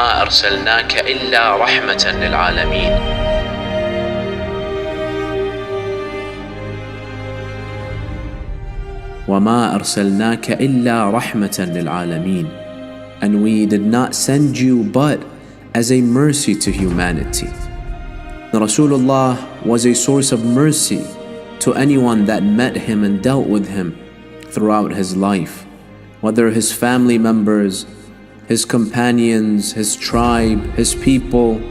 وما أرسلناك إلا رحمة للعالمين. وما أرسلناك إلا رحمة للعالمين. And we did not send you but as a mercy to humanity. Rasulullah was a source of mercy to anyone that met him and dealt with him throughout his life, whether his family members, his companions, his tribe, his people,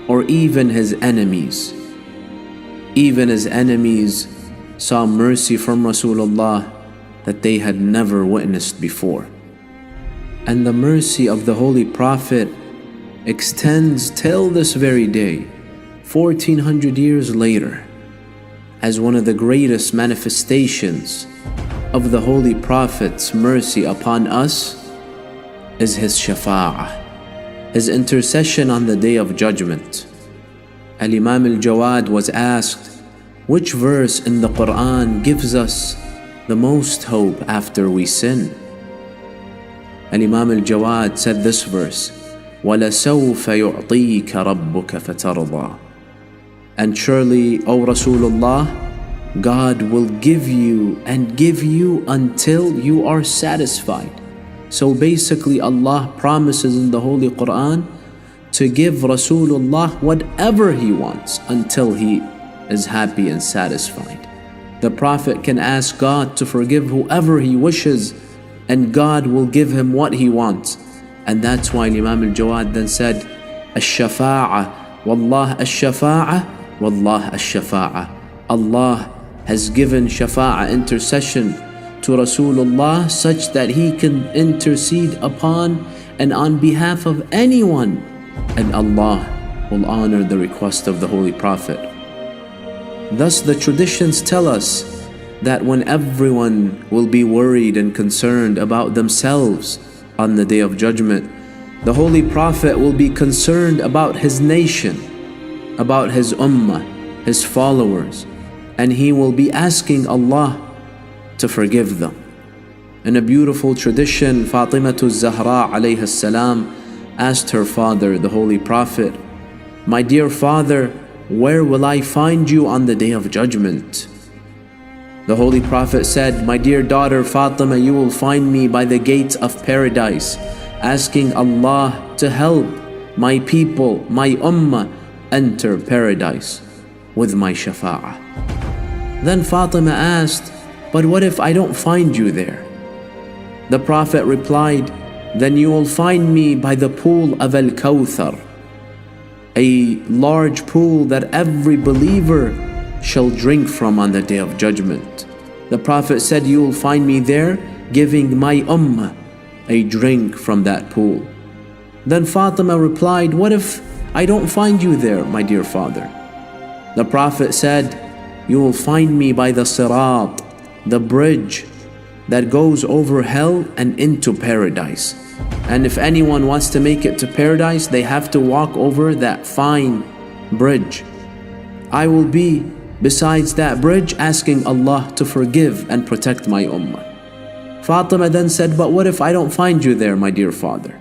or even his enemies. Even his enemies saw mercy from Rasulullah that they had never witnessed before. And the mercy of the Holy Prophet extends till this very day, 1400 years later, as one of the greatest manifestations of the Holy Prophet's mercy upon us is his shafa'ah, his intercession on the Day of Judgment. Al-Imam al-Jawad was asked, which verse in the Quran gives us the most hope after we sin? Al-Imam al-Jawad said this verse, وَلَسَوْفَ يُعْطِيكَ رَبُّكَ فَتَرْضَى. And surely, O Rasulullah, God will give you and give you until you are satisfied. So basically, Allah promises in the Holy Quran to give Rasulullah whatever he wants until he is happy and satisfied. The Prophet can ask God to forgive whoever he wishes, and God will give him what he wants. And that's why Imam al-Jawad then said, Ash-Shafa'ah, Wallah Ash-Shafa'ah, Wallah Ash-Shafa'ah. Allah has given Shafa'ah, intercession, to Rasulullah such that he can intercede upon and on behalf of anyone, and Allah will honor the request of the Holy Prophet. Thus the traditions tell us that when everyone will be worried and concerned about themselves on the Day of Judgment, the Holy Prophet will be concerned about his nation, about his ummah, his followers, and he will be asking Allah to forgive them. In a beautiful tradition, Fatimatu Zahra alayha salam asked her father, the Holy Prophet, my dear father, where will I find you on the Day of Judgment? The Holy Prophet said, my dear daughter Fatima, you will find me by the gates of paradise, asking Allah to help my people, my ummah, enter paradise with my shafa'ah. Then Fatima asked, but what if I don't find you there? The Prophet replied, then you will find me by the pool of Al-Kawthar, a large pool that every believer shall drink from on the Day of Judgment. The Prophet said, you will find me there giving my ummah a drink from that pool. Then Fatima replied, what if I don't find you there, my dear father? The Prophet said, you will find me by the Sirat, the bridge that goes over hell and into paradise. And if anyone wants to make it to paradise, they have to walk over that fine bridge. I will be besides that bridge asking Allah to forgive and protect my ummah. Fatima then said, but what if I don't find you there, my dear father?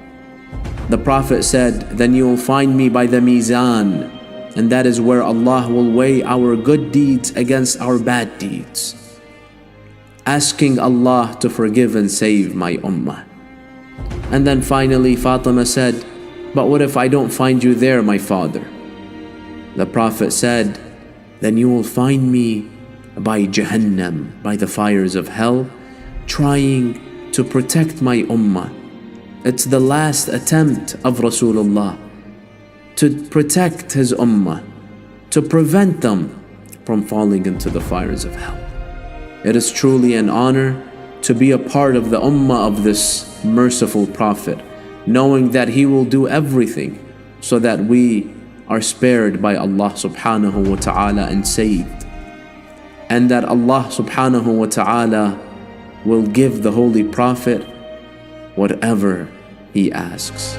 The Prophet said, then you will find me by the Mizan, and that is where Allah will weigh our good deeds against our bad deeds, asking Allah to forgive and save my ummah. And then finally Fatima said, but what if I don't find you there, my father? The Prophet said, then you will find me by Jahannam, by the fires of hell, trying to protect my ummah. It's the last attempt of Rasulullah to protect his ummah, to prevent them from falling into the fires of hell. It is truly an honor to be a part of the ummah of this merciful Prophet, knowing that he will do everything so that we are spared by Allah subhanahu wa ta'ala and saved, and that Allah subhanahu wa ta'ala will give the Holy Prophet whatever he asks.